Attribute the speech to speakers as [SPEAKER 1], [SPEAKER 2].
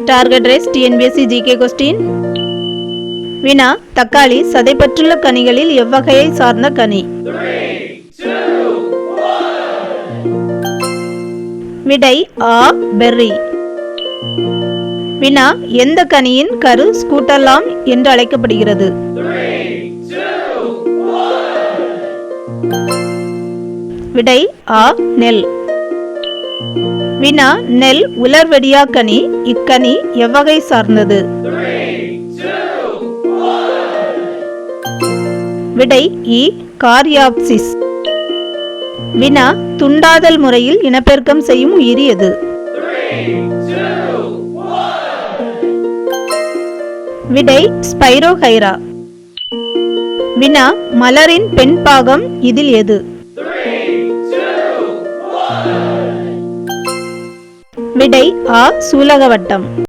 [SPEAKER 1] Target race TNPSC GK question. வினா, தக்காளி சதைப்பற்றுள்ள கனிகளில் எவ்வகையை சார்ந்த கனி? விடை ஆ, பெர்ரி. வினா, எந்த கனியின் கரு ஸ்கூட்டர்லாம் என்று அழைக்கப்படுகிறது? விடை ஆ, நெல். வினா, நெல் உலர்வெடியா கனி. இக்கனி எவ்வகை சார்ந்தது? விடை இ, காரியாப்சிஸ். வினா, துண்டாதல் முறையில் இனப்பெருக்கம் செய்யும் உயிரி எது? விடை ஸ்பைரோகைரா. வினா, மலரின் பெண் பாகம் இதில் எது? விடை ஆ, சூலகவட்டம்.